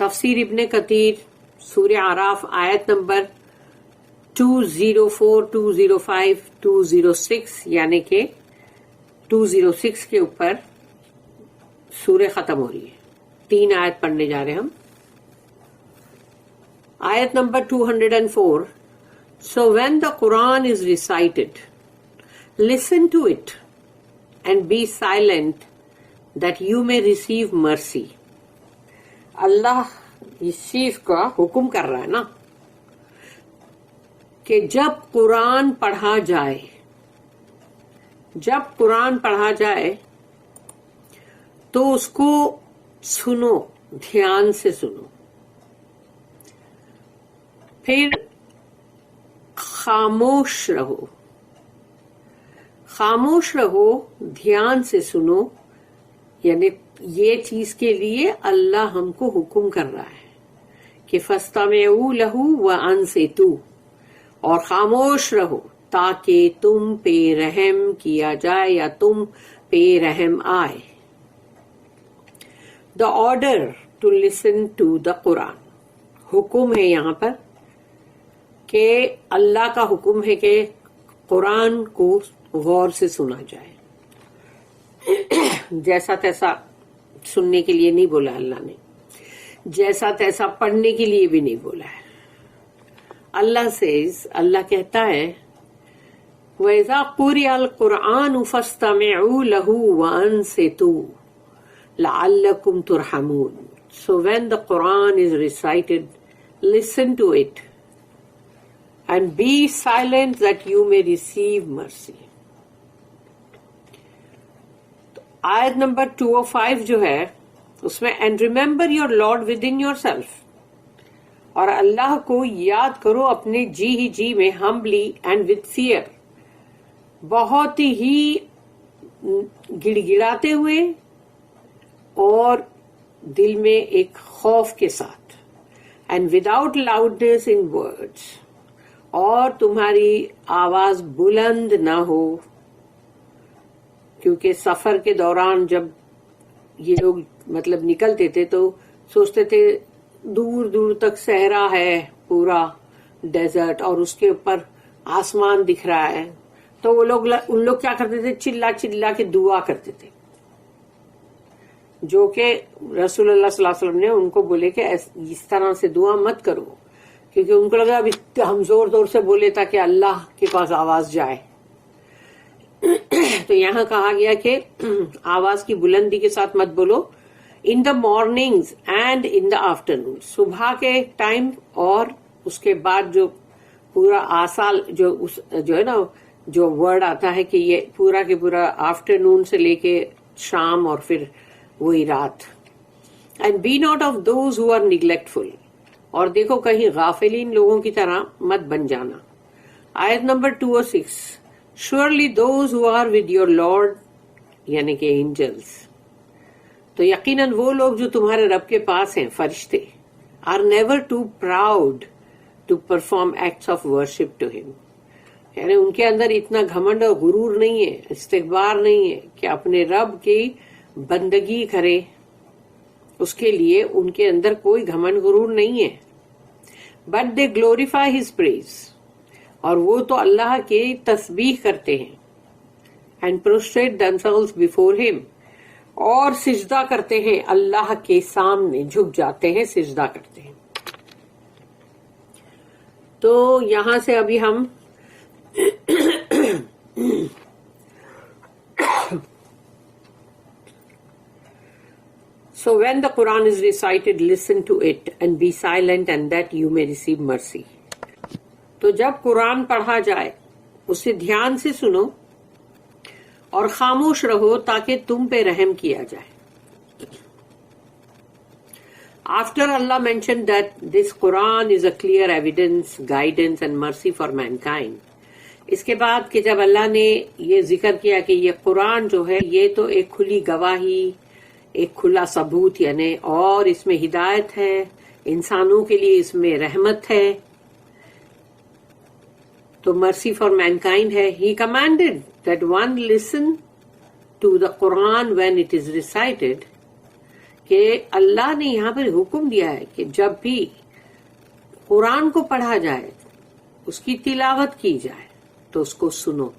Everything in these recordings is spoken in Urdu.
تفسیر ابن کثیر سورہ اعراف آیت نمبر 204 205 206 یعنی کہ 206 کے اوپر سورہ ختم ہو رہی ہے. 3 آیت پڑھنے جا رہے ہیں ہم. آیت number 204. So when the Quran is recited, listen to it and be silent that you may receive mercy. اللہ اس چیز کا حکم کر رہا ہے نا کہ جب قرآن پڑھا جائے تو اس کو سنو، دھیان سے سنو. پھر خاموش رہو، دھیان سے سنو. یعنی یہ چیز کے لیے اللہ ہم کو حکم کر رہا ہے کہ فَاسْتَمِعُوا لَهُ وَأَنصِتُوا، اور خاموش رہو تاکہ تم پہ رحم کیا جائے یا تم پہ رحم آئے. The order to listen to the Quran. حکم ہے یہاں پر کہ اللہ کا حکم ہے کہ قرآن کو غور سے سنا جائے. جیسا تیسا سننے کے لیے نہیں بولا اللہ نے، جیسا تیسا پڑھنے کے لیے بھی نہیں بولا ہے. اللہ کہتا ہے وَإِذَا قُرِئَ الْقُرْآنُ فَاسْتَمِعُوا لَهُ وَأَنصِتُوا لَعَلَّكُمْ تُرْحَمُونَ. So when the Quran is recited, listen to it and be silent that you may receive mercy. آیت نمبر 205 جو ہے اس میں and remember your lord with in your self, اور اللہ کو یاد کرو اپنے جی میں ہمبلی اینڈ وتھ فیئر، بہت ہی گڑ گڑاتے ہوئے اور دل میں ایک خوف کے ساتھ. And without loudness in words, اور تمہاری آواز بلند نہ ہو، کیونکہ سفر کے دوران جب یہ لوگ مطلب نکلتے تھے تو سوچتے تھے دور دور تک صحرا ہے، پورا ڈیزرٹ، اور اس کے اوپر آسمان دکھ رہا ہے. تو ان لوگ کیا کرتے تھے، چلا چلا کے دعا کرتے تھے، جو کہ رسول اللہ صلی اللہ علیہ وسلم نے ان کو بولے کہ اس طرح سے دعا مت کرو، کیونکہ ان کو لگا ابھی ہم زور زور سے بولے تاکہ اللہ کے پاس آواز جائے. تو یہاں کہا گیا کہ آواز کی بلندی کے ساتھ مت بولو. ان دا مارننگز اینڈ ان دا آفٹرنون، صبح کے ٹائم اور اس کے بعد جو پورا آسال جو ہے نا جو ورڈ آتا ہے کہ یہ پورا کے پورا آفٹرنون سے لے کے شام اور پھر وہی رات. And be not of those who are neglectful, اور دیکھو کہیں غافلین لوگوں کی طرح مت بن جانا. آیت number 206. Surely those who are with your Lord یعنی کہ angels، تو یقیناً وہ لوگ جو تمہارے رب کے پاس ہیں فرشتے، are never too proud to perform acts of worship to him. یعنی ان کے اندر اتنا گھمنڈ اور غرور نہیں ہے، استکبار نہیں ہے کہ اپنے رب کی بندگی کرے، اس کے لیے ان کے اندر کوئی گھمنڈ غرور نہیں ہے. But they glorify his praise، اور وہ تو اللہ کی تسبیح کرتے ہیں. And prostrate themselves before him، اور سجدہ کرتے ہیں اللہ کے سامنے، جھک جاتے ہیں، سجدہ کرتے ہیں. تو یہاں سے ابھی ہم So when the Quran is recited, listen to it and be silent and that you may receive mercy. تو جب قرآن پڑھا جائے اسے دھیان سے سنو اور خاموش رہو تاکہ تم پہ رحم کیا جائے. After Allah mentioned that this Quran is a clear evidence, guidance and mercy for mankind، اس کے بعد کہ جب اللہ نے یہ ذکر کیا کہ یہ قرآن جو ہے یہ تو ایک کھلی گواہی، ایک کھلا ثبوت یعنی، اور اس میں ہدایت ہے، انسانوں کے لیے اس میں رحمت ہے، تو مرسی فار مینکائنڈ ہے. He commanded that one listen to the Quran when it is recited. کہ اللہ نے یہاں پر حکم دیا ہے کہ جب بھی قرآن کو پڑھا جائے، اس کی تلاوت کی جائے تو اس کو سنو،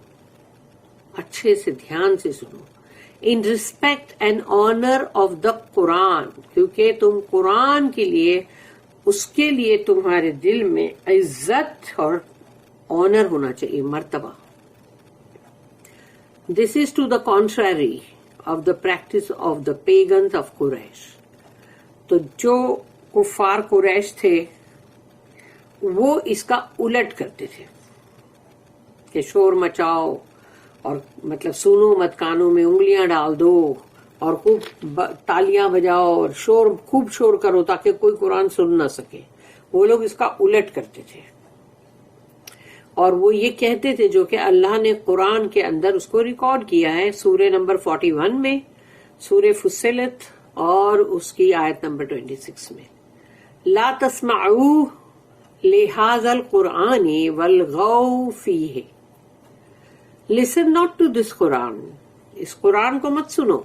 اچھے سے دھیان سے سنو، in respect and honour of the Quran, کیونکہ تم قرآن کے لیے، اس کے لیے تمہارے دل میں عزت اور آنر ہونا چاہیے، مرتبہ. This is to the contrary of the practice of the pagans of Quraysh. تو جو کفار قریش تھے وہ اس کا الٹ کرتے تھے کہ شور مچاؤ اور مطلب سنو مت، کانوں میں انگلیاں ڈال دو اور خوب تالیاں بجاؤ اور خوب شور کرو تاکہ کوئی قرآن سن نہ سکے. وہ لوگ اس کا الٹ کرتے تھے اور وہ یہ کہتے تھے، جو کہ اللہ نے قرآن کے اندر اس کو ریکارڈ کیا ہے سورہ نمبر 41 میں، سورہ فصلت اور اس کی آیت نمبر 26 میں، لا تسمعوا لہذا القرآن والغوا فیہ. Listen not to this Quran. اس قرآن کو مت سنو.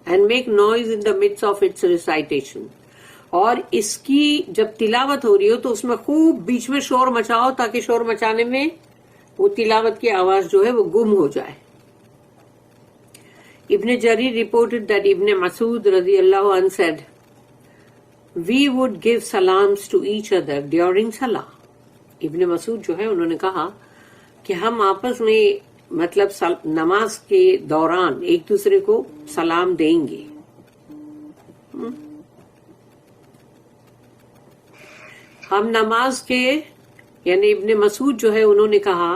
And make noise in the midst of its recitation. اور اس کی جب تلاوت ہو رہی ہو تو اس میں خوب بیچ میں شور مچاؤ تاکہ شور مچانے میں وہ تلاوت کی آواز جو ہے وہ گم ہو جائے. ابن جریر reported that Ibn Masud رضی اللہ عنہ said, we would give salams to each other during salah. ابن مسعود جو ہے انہوں نے کہا کہ ہم آپس میں مطلب نماز کے دوران ایک دوسرے کو سلام دیں گے. ہم نماز کے، یعنی ابن مسعود جو ہے انہوں نے کہا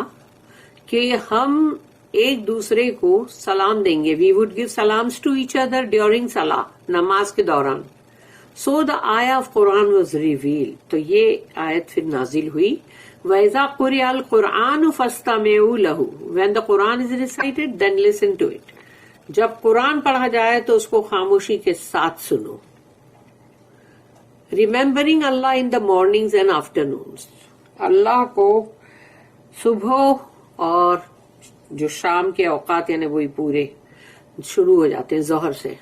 کہ ہم ایک دوسرے کو سلام دیں گے. وی وڈ گیو سلامس ٹو ایچ ادر ڈیورنگ صلاح، نماز کے دوران. سو دا آیا آف قرآن واز ریویل، تو یہ آیت پھر نازل ہوئی. وَإِذَا قُرِئَ الْقُرْآنُ فَاسْتَمِعُوا لَهُ. When the Quran is recited, then listen to it. جب قرآن پڑھا جائے تو اس کو خاموشی کے ساتھ سنو. Remembering Allah in the mornings and afternoons. اللہ کو صبح اور جو شام کے اوقات یعنی وہی پورے شروع ہو جاتے ہیں ظہر سے،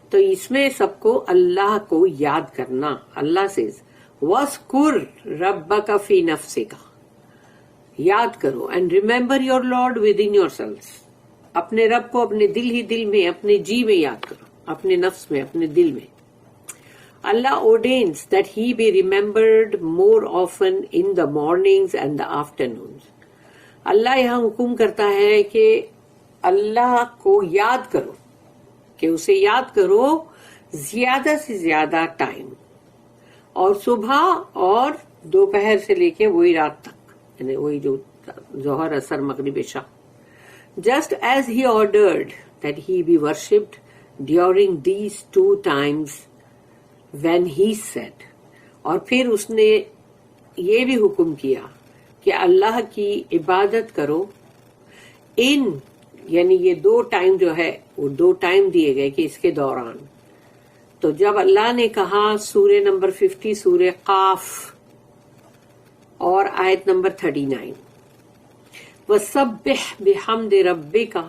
تو اس میں سب کو اللہ کو یاد کرنا. اللہ سے وَاذْكُرْ رَبَّكَ فِي نَفْسِكَ، یاد کرو. And remember your lord with in your self, اپنے رب کو اپنے دل ہی دل میں، اپنے جی میں یاد کرو، اپنے نفس میں، اپنے دل میں. اللہ ordains that he be remembered more often in the mornings and the afternoons. اللہ یہاں حکم کرتا ہے کہ اللہ کو یاد کرو، کہ اسے یاد کرو زیادہ سے زیادہ ٹائم، اور صبح اور دوپہر سے لے کے وہی رات تک، یعنی وہی جو ظہر اثر مغرب عشاء. Just as he ordered that he be worshipped during these two times when he said، اور پھر اس نے یہ بھی حکم کیا کہ اللہ کی عبادت کرو ان، یعنی یہ دو ٹائم جو ہے وہ دو ٹائم دیے گئے کہ اس کے دوران. تو جب اللہ نے کہا سورہ نمبر 50 سورہ قاف اور آیت number 39، وَسَبِّحْ بِحَمْدِ رَبِّكَ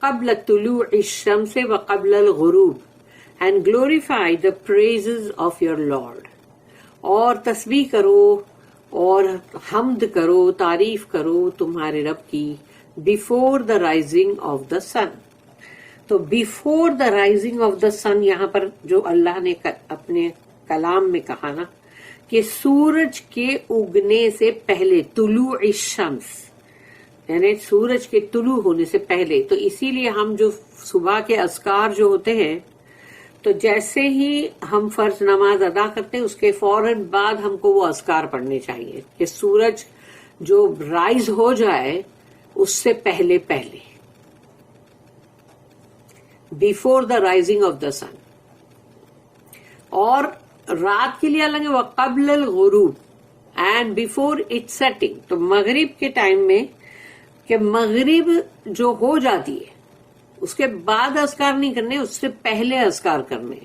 قَبْلَ طُلُوعِ الشَّمْسِ وَقَبْلَ الْغُرُوبِ and glorify the praises of your Lord. اور تسبیح کرو اور حمد کرو، تعریف کرو تمہارے رب کی before the rising of the sun. تو before the rising of the sun یہاں پر جو اللہ نے اپنے کلام میں کہا نا کہ سورج کے اگنے سے پہلے، طلوع الشمس یعنی سورج کے طلوع ہونے سے پہلے. تو اسی لیے ہم جو صبح کے اذکار جو ہوتے ہیں، تو جیسے ہی ہم فرض نماز ادا کرتے ہیں اس کے فوراً بعد ہم کو وہ اذکار پڑھنے چاہیے کہ سورج جو رائز ہو جائے اس سے پہلے پہلے، before the rising of the sun. اور رات کے لیے الگ ہے قبل الغروب اینڈ بیفور اٹ سیٹنگ. تو مغرب کے ٹائم میں کہ مغرب جو ہو جاتی ہے اس کے بعد اذکار نہیں کرنے، اس سے پہلے اذکار کرنے،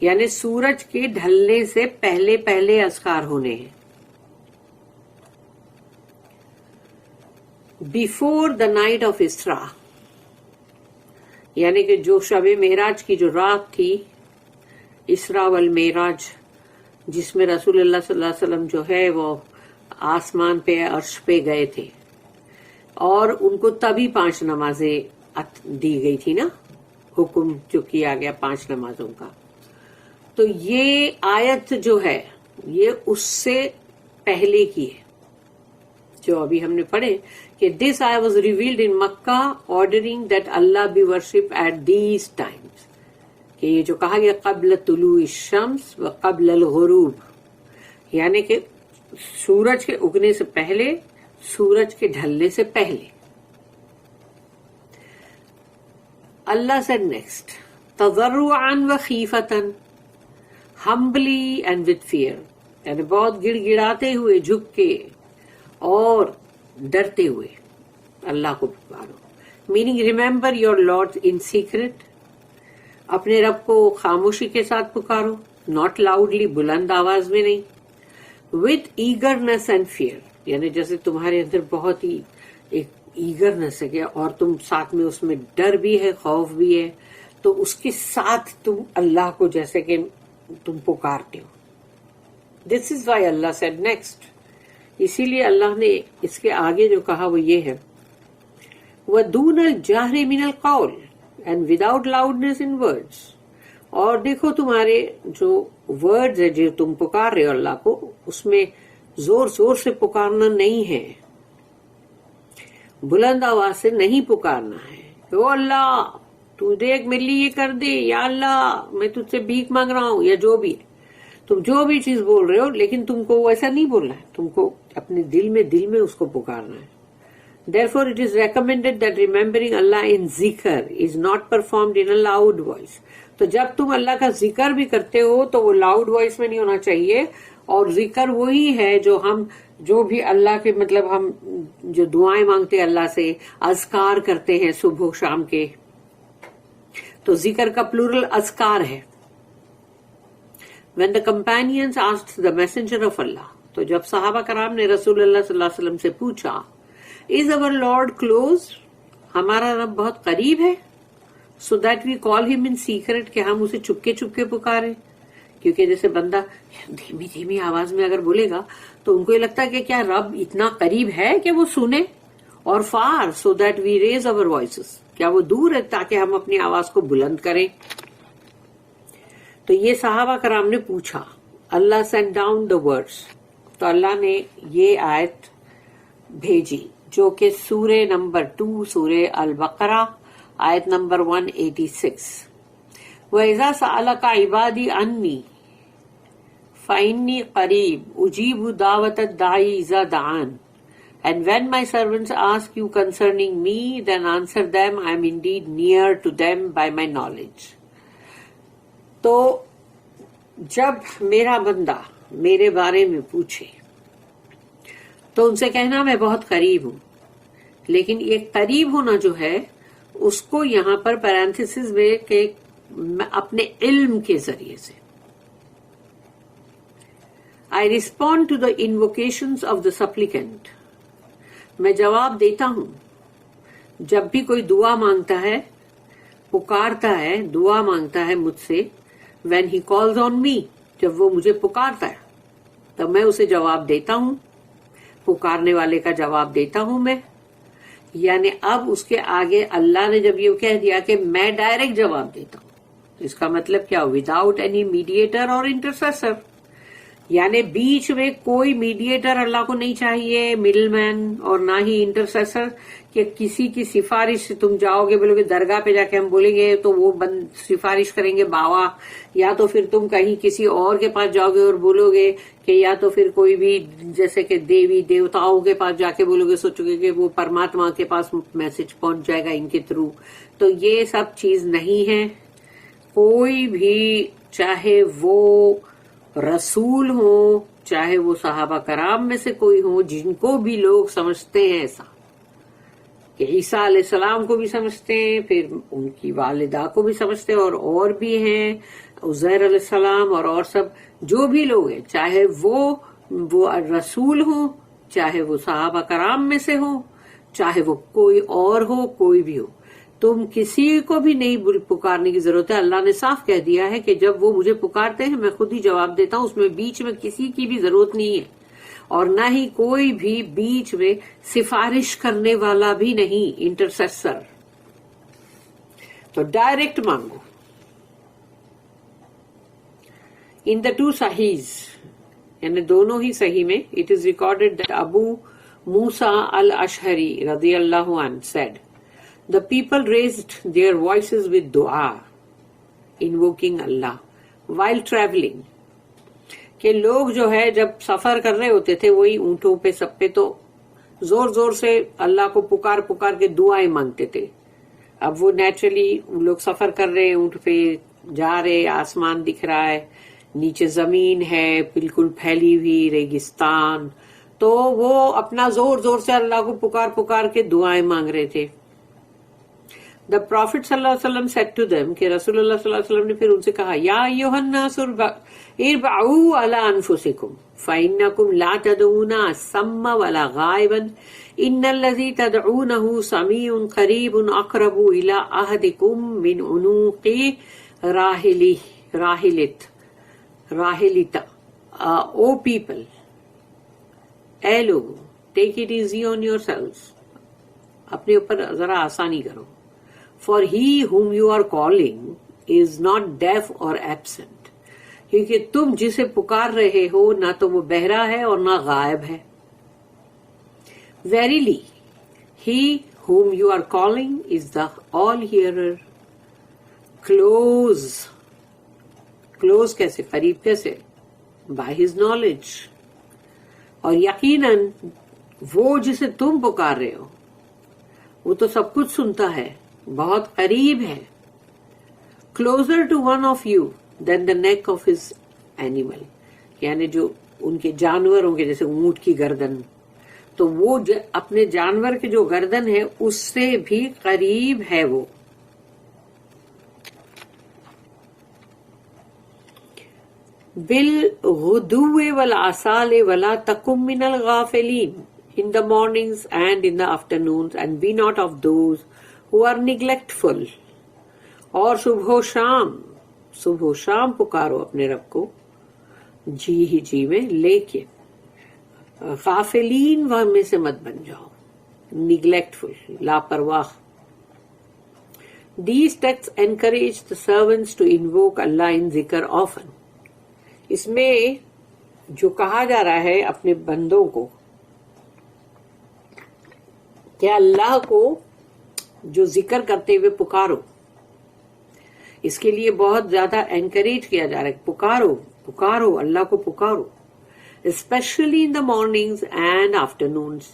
یعنی سورج کے ڈھلنے سے پہلے پہلے اذکار ہونے ہیں. بیفور دا نائٹ آف اسراء، یعنی کہ جو شب معراج کی جو رات تھی اسرا والمیراج، جس میں رسول اللہ صلی اللہ علیہ وسلم جو ہے وہ آسمان پہ عرش پہ گئے تھے، اور ان کو تبھی 5 نمازیں دی گئی تھی نا، حکم جو کیا گیا 5 نمازوں کا. تو یہ آیت جو ہے یہ اس سے پہلے کی ہے جو ابھی ہم نے پڑھے کہ دس آئی was revealed in Mecca ordering that Allah be worship at these times, کہ یہ جو کہا گیا قبل طلوع الشمس و قبل الغروب، یعنی کہ سورج کے اگنے سے پہلے، سورج کے ڈھلنے سے پہلے. اللہ said next تضرعا وخیفتا humbly and with fear، یعنی بہت گڑ گڑاتے ہوئے، جھک کے اور ڈرتے ہوئے اللہ کو پکارو. Meaning remember your lord in secret, اپنے رب کو خاموشی کے ساتھ پکارو، ناٹ لاؤڈلی، بلند آواز میں نہیں. with eagerness and fear، یعنی جیسے تمہارے اندر بہت ہی ایک ایگرنس ہے اور تم ساتھ میں اس میں ڈر بھی ہے، خوف بھی ہے، تو اس کے ساتھ تم اللہ کو جیسے کہ تم پکارتے ہو. This is why Allah said next، اسی لیے اللہ نے اس کے آگے جو کہا وہ یہ ہے وَدُونَ الْجَهْرِ مِنَ الْقَوْلِ and without loudness in words، اور دیکھو تمہارے جو ورڈز ہے جو تم پکار رہے ہو اللہ کو، اس میں زور زور سے پکارنا نہیں ہے، بلند آواز سے نہیں پکارنا ہے. او اللہ تو دیکھ میرے لیے یہ کر دے، یا اللہ میں تجھ سے بھیک مانگ رہا ہوں، یا جو بھی ہے تم جو بھی چیز بول رہے ہو، لیکن تم کو ویسا نہیں بولنا ہے، تم کو اپنے دل میں اس کو پکارنا ہے. Therefore it is recommended that remembering Allah in zikr is not performed in a loud voice. تو جب تم اللہ کا ذکر بھی کرتے ہو تو وہ لاؤڈ وائس میں نہیں ہونا چاہیے. اور ذکر وہی ہے جو بھی اللہ کے مطلب ہم جو دعائیں مانگتے ہیں اللہ سے، اذکار کرتے ہیں صبح و شام کے، تو ذکر کا پلورل اذکار ہے. When the companions asked the messenger of Allah، تو جب صحابہ کرام نے رسول اللہ صلی اللہ علیہ وسلم سے پوچھا Is our Lord close؟ ہمارا رب بہت قریب ہے. So that we call him in secret، کہ ہم اسے چپکے چپکے پکارے. کیونکہ جیسے بندہ دھیمی دھیمی آواز میں اگر بولے گا تو ان کو یہ لگتا ہے کہ کیا رب اتنا قریب ہے کہ وہ سنے. اور far so that we raise our voices، کیا وہ دور ہے تاکہ ہم اپنی آواز کو بلند کریں. تو یہ صحابہ کرام نے پوچھا. اللہ sent down the words، تو اللہ نے یہ آیت بھیجی جو کہ سورہ نمبر 2 سورہ البقرہ آیت نمبر 186، وَإِذَا سَأَلَكَ عِبَادِي عَنِّي فَإِنِّي قَرِيبٌ أُجِيبُ دَعْوَةَ الدَّاعِ إِذَا دَعَانِ And when my servants ask you concerning me, then answer them, I am indeed near to them by my knowledge. تو جب میرا بندہ میرے بارے میں پوچھے تو ان سے کہنا میں بہت قریب ہوں. لیکن یہ قریب ہونا جو ہے اس کو یہاں پر پیرانتھیسس میں کہ اپنے علم کے ذریعے سے I respond to the invocations of the supplicant، میں جواب دیتا ہوں جب بھی کوئی دعا مانگتا ہے، پکارتا ہے، دعا مانگتا ہے مجھ سے. when he calls on me، جب وہ مجھے پکارتا ہے تو میں اسے جواب دیتا ہوں، پکارنے والے کا جواب دیتا ہوں میں. یعنی اب اس کے آگے اللہ نے جب یہ کہہ دیا کہ میں ڈائریکٹ جواب دیتا ہوں، اس کا مطلب کیا؟ وداؤٹ اینی میڈیٹر اور انٹرسیسر، یعنی بیچ میں کوئی میڈیٹر اللہ کو نہیں چاہیے، مڈل مین، اور نہ ہی انٹرسیسر کہ کسی کی سفارش سے تم جاؤ گے، بولو گے درگاہ پہ جا کے ہم بولیں گے تو وہ سفارش کریں گے بابا، یا تو پھر تم کہیں کسی اور کے پاس جاؤ گے اور بولو گے کہ یا تو پھر کوئی بھی جیسے کہ دیوی دیوتاؤں کے پاس جا کے بولو گے، سوچو گے کہ وہ پرماتما کے پاس میسج پہنچ جائے گا ان کے تھرو. تو یہ سب چیز نہیں ہے. کوئی بھی چاہے وہ رسول ہو، چاہے وہ صحابہ کرام میں سے کوئی ہو، جن کو بھی لوگ سمجھتے ہیں ایسا کہ عیسیٰ علیہ السلام کو بھی سمجھتے ہیں، پھر ان کی والدہ کو بھی سمجھتے ہیں، اور بھی ہیں عزیر علیہ السلام اور سب جو بھی لوگ ہیں، چاہے وہ رسول ہوں، چاہے وہ صحابہ کرام میں سے ہوں، چاہے وہ کوئی اور ہو، کوئی بھی ہو، تم کسی کو بھی نہیں پکارنے کی ضرورت ہے. اللہ نے صاف کہہ دیا ہے کہ جب وہ مجھے پکارتے ہیں میں خود ہی جواب دیتا ہوں, اس میں بیچ میں کسی کی بھی ضرورت نہیں ہے, اور نہ ہی کوئی بھی بیچ میں سفارش کرنے والا بھی نہیں, انٹرسیسر. تو ڈائریکٹ مانگو. ان دا ٹو صحیحز, یعنی دونوں ہی صحیح میں, اٹ از ریکارڈیڈ دیٹ ابو موسیٰ الاشعری رضی اللہ عنہ said, the people raised their voices with dua, invoking Allah, while traveling. کہ لوگ جو ہے جب سفر کر رہے ہوتے تھے وہی اونٹوں پہ سب پہ تو زور زور سے اللہ کو پکار پکار کے دعائیں مانگتے تھے. اب وہ نیچرلی لوگ سفر کر رہے ہیں, اونٹ پہ جا رہے, آسمان دکھ رہا ہے, نیچے زمین ہے بالکل پھیلی ہوئی ریگستان, تو وہ اپنا زور زور سے اللہ کو پکار پکار کے دعائیں مانگ رہے تھے. The Prophet صلی اللہ علیہ وسلم said to them, کہ رسول اللہ صلی اللہ علیہ وسلم نے پھر ان سے کہا, یا ایھا الناس اربعوا علی انفسکم فانکم لا تدعون الصم ولا غائبا ان الذی تدعونه سمیع قریب اقرب الی احدکم من عنق راحلۃ. O people, a logo, take it easy on yourselves, اپنے اوپر ذرا آسانی کرو. For he whom you are calling is not deaf or absent. کیونکہ تم جسے پکار رہے ہو نہ تو وہ بہرا ہے اور نہ غائب ہے. Verily, he whom you are calling is the all-hearer. Close کیسے, قریب کیسے, by his knowledge. اور یقیناً وہ جسے تم پکار رہے ہو وہ تو سب کچھ سنتا ہے, بہت قریب ہے. Closer to one of you than the neck of his animal, یعنی جو ان کے جانوروں کے جیسے اونٹ کی گردن, تو وہ اپنے جانور کے جو گردن ہے اس سے بھی قریب ہے وہ. بالغدو والآصال ولا تکن من الغافلین, in the mornings and in the afternoons, and be not of those who are neglectful. اور صبح و شام پکارو اپنے رب کو جی ہی جی میں, لیکن غافلین میں سے مت بن جاؤ, neglectful, لاپرواہ. These texts encourage the servants to invoke Allah in zikr often. اس میں جو کہا جا رہا ہے اپنے بندوں کو کہ اللہ کو جو ذکر کرتے ہوئے پکارو, اس کے لیے بہت زیادہ انکریج کیا جا رہا ہے. پکارو اللہ کو پکارو, اسپیشلی ان دا مارننگز اینڈ آفٹرنونز,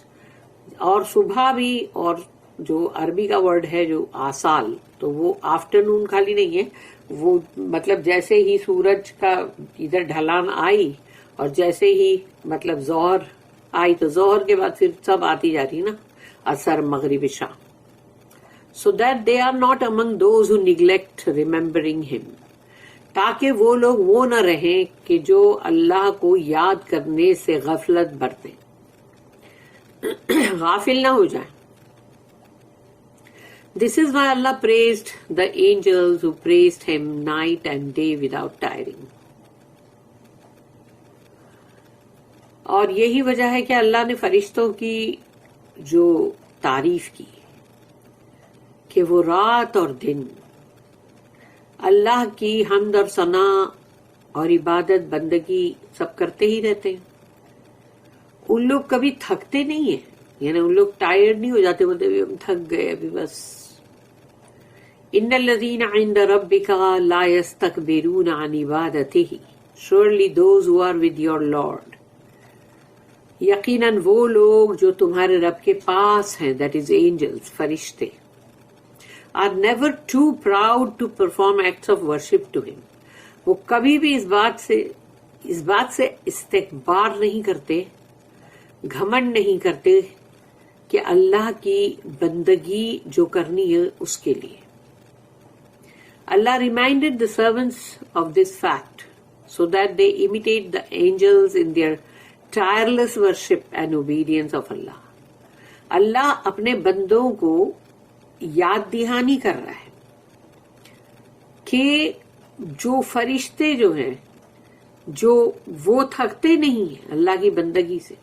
اور صبح بھی. اور جو عربی کا ورڈ ہے جو آسال, تو وہ آفٹرنون خالی نہیں ہے, وہ مطلب جیسے ہی سورج کا ادھر ڈھلان آئی اور جیسے ہی مطلب ظہر آئی تو ظہر کے بعد پھر سب آتی جاتی نا, اثر مغرب شام. So that they are not among those who neglect remembering him, تاکہ وہ لوگ وہ نہ رہیں کہ جو اللہ کو یاد کرنے سے غفلت برتیں, غافل نہ ہو جائیں. This is why Allah praised the angels who praised him night and day without tiring. اور یہی وجہ ہے کہ اللہ نے فرشتوں کی جو تعریف کی کہ وہ رات اور دن اللہ کی حمد اور ثنا اور عبادت بندگی سب کرتے ہی رہتے ہیں. ان لوگ کبھی تھکتے نہیں ہیں, یعنی ان لوگ ٹائرڈ نہیں ہو جاتے, بولتے ابھی ہم تھک گئے ابھی بس. ان الذین عند ربک لا یستکبرون عن عبادتہ, surely those who are with your Lord, یقیناً وہ لوگ جو تمہارے رب کے پاس ہیں, that is angels, فرشتے, are never too proud to perform acts of worship to him. وہ کبھی بھی اس بات سے استکبار نہیں کرتے, گھمنڈ نہیں کرتے کہ اللہ کی بندگی جو کرنی ہے اس کے لیے. Allah reminded the servants of this fact so that they imitate the angels in their tireless worship and obedience of Allah. اللہ اپنے بندوں کو یاد دہانی کر رہا ہے کہ جو فرشتے جو ہیں جو وہ تھکتے نہیں ہیں اللہ کی بندگی سے،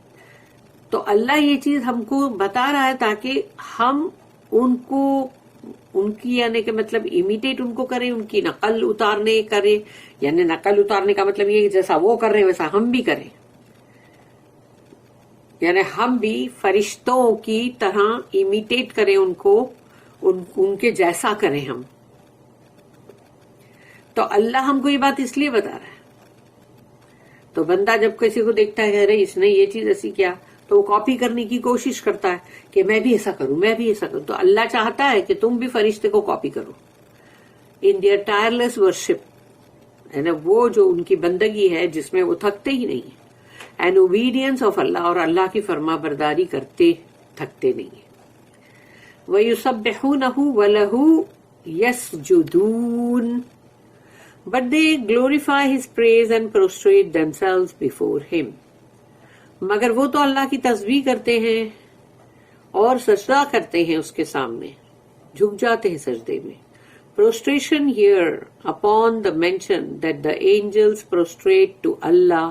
تو اللہ یہ چیز ہم کو بتا رہا ہے تاکہ ہم ان کو، ان کی یعنی کہ مطلب امیٹیٹ ان کو کریں، ان کی نقل اتارنے کریں، یعنی نقل اتارنے کا مطلب یہ کہ جیسا وہ کر رہے ہیں ویسا ہم بھی کریں، یعنی ہم بھی فرشتوں کی طرح امیٹیٹ کریں ان کو، ان کے جیسا کریں ہم. تو اللہ ہم کو یہ بات اس لیے بتا رہا ہے. تو بندہ جب کسی کو دیکھتا ہے ارے اس نے یہ چیز ایسی کیا، تو وہ کاپی کرنے کی کوشش کرتا ہے کہ میں بھی ایسا کروں، میں بھی ایسا کروں. تو اللہ چاہتا ہے کہ تم بھی فرشتے کو کاپی کرو ان دیئر ٹائرلیس ورشپ، یعنی وہ جو ان کی بندگی ہے جس میں وہ تھکتے ہی نہیں ہیں، اینڈ اوبیڈینس آف اللہ، اور اللہ کی فرما برداری کرتے تھکتے نہیں ہیں. وَيُسَبِّحُونَهُ وَلَهُ يَسْجُدُونَ but they glorify his praise and prostrate themselves before him. مگر وہ تو اللہ کی تسبیح کرتے ہیں اور سجدہ کرتے ہیں اس کے سامنے، جھک جاتے ہیں سجدے میں. Prostration here upon the mention that the angels prostrate to Allah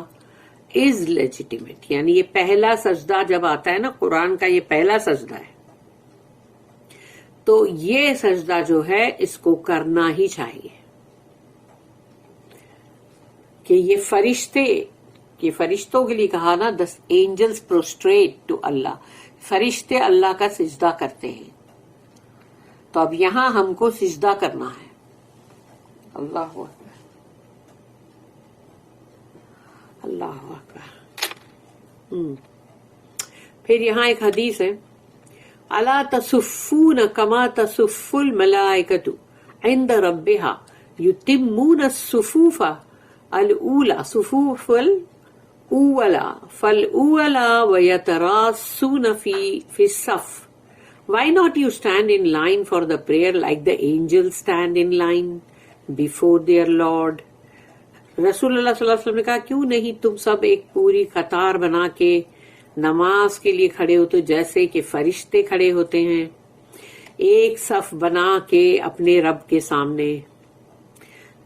is legitimate. یعنی یہ پہلا سجدہ جب آتا ہے نا، قرآن کا یہ پہلا سجدہ ہے، تو یہ سجدہ جو ہے اس کو کرنا ہی چاہیے کہ یہ فرشتے، کہ فرشتوں کے لیے کہا نا the angels prostrate to اللہ، فرشتے اللہ کا سجدہ کرتے ہیں. تو اب یہاں ہم کو سجدہ کرنا ہے. اللہ اکبر، اللہ اکبر. پھر یہاں ایک حدیث ہے، الا تصفون کما تصف الملائکۃ عند ربها یتمون الصفوف الاولى صفوف الاولى فالاولى ويتراصون في الصف. Why not you stand in line for the prayer like the angels stand in line before their Lord? رسول اللہ صلی اللہ علیہ وسلم نے کہا کیوں نہیں تم سب ایک پوری قطار بنا کے نماز کے لیے کھڑے ہوتے جیسے کہ فرشتے کھڑے ہوتے ہیں، ایک صف بنا کے اپنے رب کے سامنے.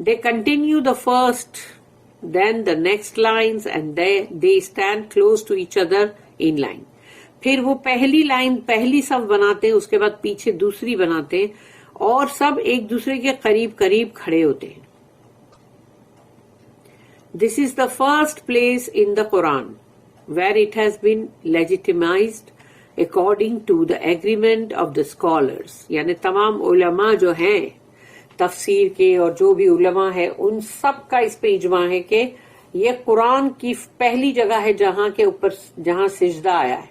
They continue the first, then the next lines, and they stand close to each other in line. پھر وہ پہلی لائن، پہلی صف بناتے ہیں، اس کے بعد پیچھے دوسری بناتے ہیں، اور سب ایک دوسرے کے قریب قریب کھڑے ہوتے ہیں. This is the first place in the Quran where it has been legitimized according to the agreement of the scholars. یعنی تمام علماء جو ہیں تفسیر کے اور جو بھی علماء ہے ان سب کا اس پہ اجماع ہے کہ یہ قرآن کی پہلی جگہ ہے جہاں کے اوپر جہاں سجدہ آیا ہے،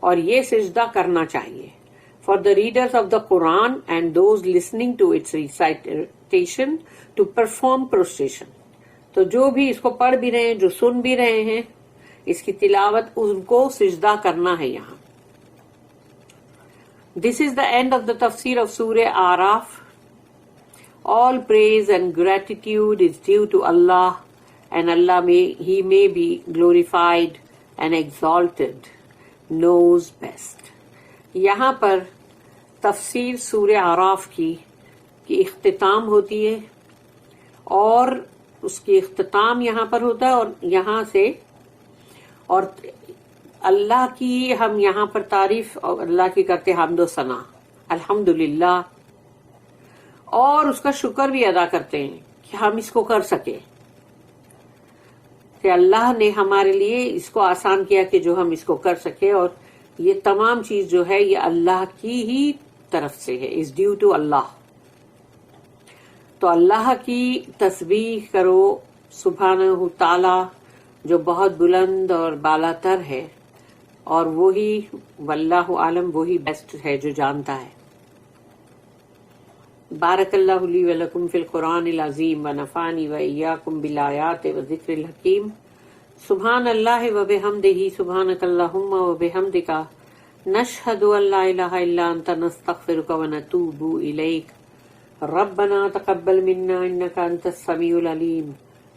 اور یہ سجدہ کرنا چاہیے. For the readers of the Quran and those listening to its recitation to perform prostration. تو جو بھی اس کو پڑھ بھی رہے ہیں، جو سن بھی رہے ہیں اس کی تلاوت، ان کو سجدہ کرنا ہے یہاں. This is the end of the tafsir of Surah Araf. All praise and gratitude is due to Allah, and Allah He may be glorified and exalted, knows best. یہاں پر تفسیر سورہ آراف کی اختتام ہوتی ہے، اور اس کی اختتام یہاں پر ہوتا ہے، اور یہاں سے اور اللہ کی ہم یہاں پر تعریف اور اللہ کی کرتے حمد و ثنا، الحمدللہ، اور اس کا شکر بھی ادا کرتے ہیں کہ ہم اس کو کر سکے، کہ اللہ نے ہمارے لیے اس کو آسان کیا کہ جو ہم اس کو کر سکے. اور یہ تمام چیز جو ہے یہ اللہ کی ہی طرف سے ہے، از ڈیو ٹو اللہ. تو اللہ کی تسبیح کرو سبحانہ تعالی جو بہت بلند اور بالا تر ہے، اور وہی واللہ عالم وہی بیسٹ ہے جو جانتا ہے. بارک اللہ لی ولکم فی القرآن العظیم ونفعنی وإیاکم بالآیات والذکر الحکیم. سبحان اللہ وبحمدہ، سبحانک اللہم وبحمدک، نشہد ان لا الہ الا انت، نستغفرک ونتوب الیک. ربنا تقبل منا انک انت السمیع العلیم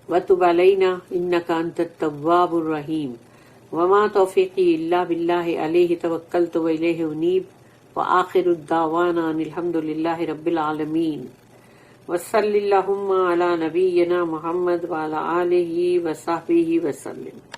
وتب علینا انک انت التواب الرحیم. وما توفیقی الا باللہ علیہ توکلت والیہ انیب. وآخر الدعوانا ان الحمد للہ رب العالمین وصلی اللہم علی نبینا محمد وعلی آلہ وصحبہ وسلم.